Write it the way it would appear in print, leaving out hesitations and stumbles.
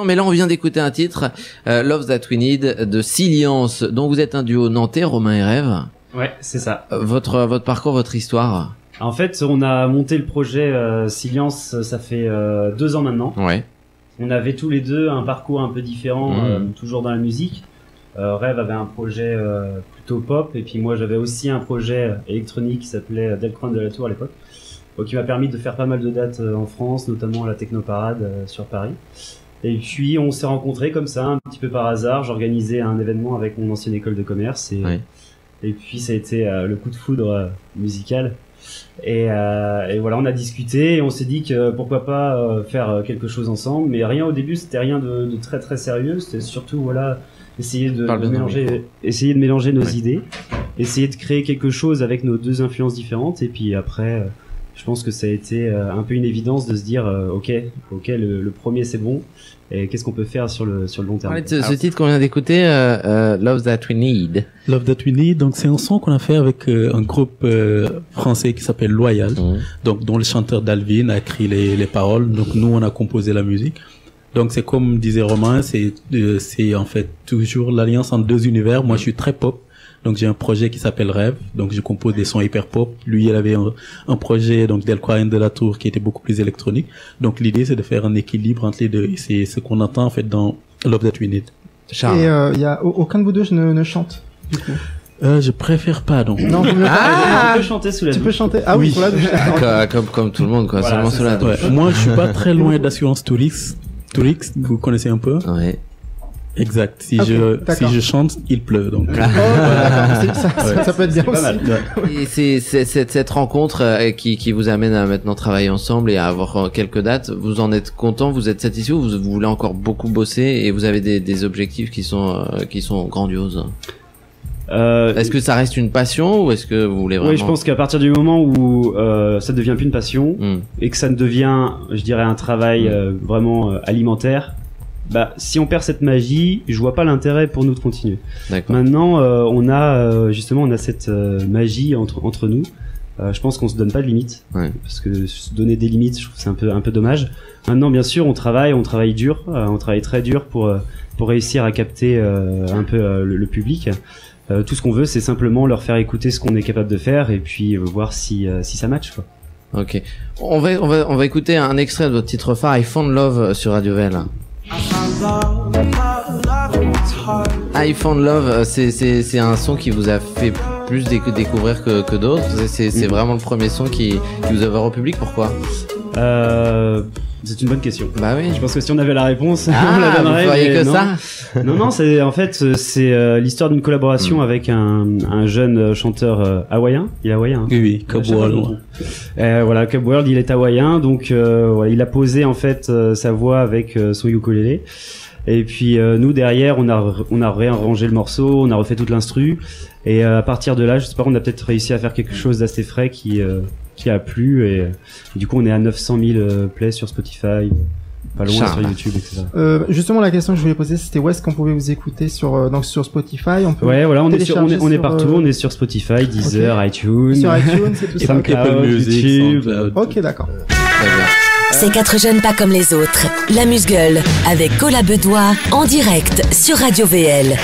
Mais là, on vient d'écouter un titre, Love That We Need, de Silence, dont vous êtes un duo nantais, Romain et Rêve. Ouais, c'est ça. Votre parcours, votre histoire. En fait, on a monté le projet Silence, ça fait 2 ans maintenant. Ouais. On avait tous les deux un parcours un peu différent, toujours dans la musique. Rêve avait un projet plutôt pop, et puis moi j'avais aussi un projet électronique qui s'appelait Delcroix de la Tour à l'époque, qui m'a permis de faire pas mal de dates en France, notamment à la Technoparade sur Paris. Et puis on s'est rencontrés comme ça, un petit peu par hasard. J'organisais un événement avec mon ancienne école de commerce, et puis ça a été le coup de foudre musical. Et voilà, on a discuté et on s'est dit que pourquoi pas faire quelque chose ensemble, mais rien au début, c'était rien de très très sérieux. C'était surtout voilà, essayer de mélanger nos idées, essayer de créer quelque chose avec nos 2 influences différentes. Et puis après, je pense que ça a été un peu une évidence de se dire ok, le premier c'est bon, et qu'est-ce qu'on peut faire sur le long terme. Ce titre qu'on vient d'écouter, Love That We Need. Love That We Need, donc c'est un son qu'on a fait avec un groupe français qui s'appelle Loyal, donc dont le chanteur Dalvin a écrit les paroles. Donc nous on a composé la musique. Donc c'est comme disait Romain, c'est en fait toujours l'alliance entre 2 univers. Moi je suis très pop. Donc j'ai un projet qui s'appelle Rêve, donc je compose des sons hyper pop. Lui, il avait un projet donc Delcroix de la Tour qui était beaucoup plus électronique. Donc l'idée c'est de faire un équilibre entre les deux, et c'est ce qu'on entend en fait dans Love That We Need. Charles. Et il y a aucun de vous deux ne chante du coup. Je préfère pas donc. Non, tu peux chanter sous la douche. Tu peux chanter. Ah oui, sous la douche. Comme tout le monde quoi, voilà, seulement sous la douche. Ouais, moi je suis pas très loin d'Assurance Tourix, vous connaissez un peu? Ouais. Exact. Si je chante, il pleut, donc. Ça peut être bien aussi. Et c'est cette rencontre qui vous amène à maintenant travailler ensemble et à avoir quelques dates. Vous en êtes content, vous êtes satisfait, ou vous voulez encore beaucoup bosser et vous avez des objectifs qui sont grandioses? Est-ce que ça reste une passion ou est-ce que vous voulez vraiment... Oui, je pense qu'à partir du moment où ça devient plus une passion et que ça ne devient, je dirais, un travail vraiment alimentaire, bah si on perd cette magie, je vois pas l'intérêt pour nous de continuer. Maintenant on a cette magie entre nous. Je pense qu'on se donne pas de limites, parce que se donner des limites, je trouve que c'est un peu dommage. Maintenant bien sûr on travaille dur, on travaille très dur pour réussir à capter un peu le public. Tout ce qu'on veut, c'est simplement leur faire écouter ce qu'on est capable de faire et puis voir si ça match quoi. Ok, on va écouter un extrait de votre titre phare, I Found Love, sur Radio VL. I Found Love, c'est un son qui vous a fait plus découvrir que d'autres. C'est vraiment le premier son qui vous a ouvert au public. Pourquoi? C'est une bonne question. Bah oui. Je pense que si on avait la réponse, on la donnerait. Vous voyez que non. ça? Non, c'est en fait c'est l'histoire d'une collaboration avec un jeune chanteur hawaïen. Il est hawaïen. Hein. Oui, Cub World. Voilà, Cub World, il est hawaïen, donc voilà, il a posé en fait sa voix avec son ukulélé. Et puis nous derrière, on a réarrangé le morceau, on a refait toute l'instru, et à partir de là, je sais pas, on a peut-être réussi à faire quelque chose d'assez frais qui a plu, et du coup on est à 900 000 plays sur Spotify, pas loin sur YouTube, etc. Justement, la question que je voulais poser, c'était où est-ce qu'on pouvait vous écouter sur Spotify? Ouais, voilà, on est partout, on est sur Spotify, Deezer, iTunes. Sur iTunes, c'est tout ça. Apple Music, YouTube. Ok, d'accord. Ces 4 jeunes pas comme les autres. L'amuse-gueule avec Cola Bedoya en direct sur Radio VL.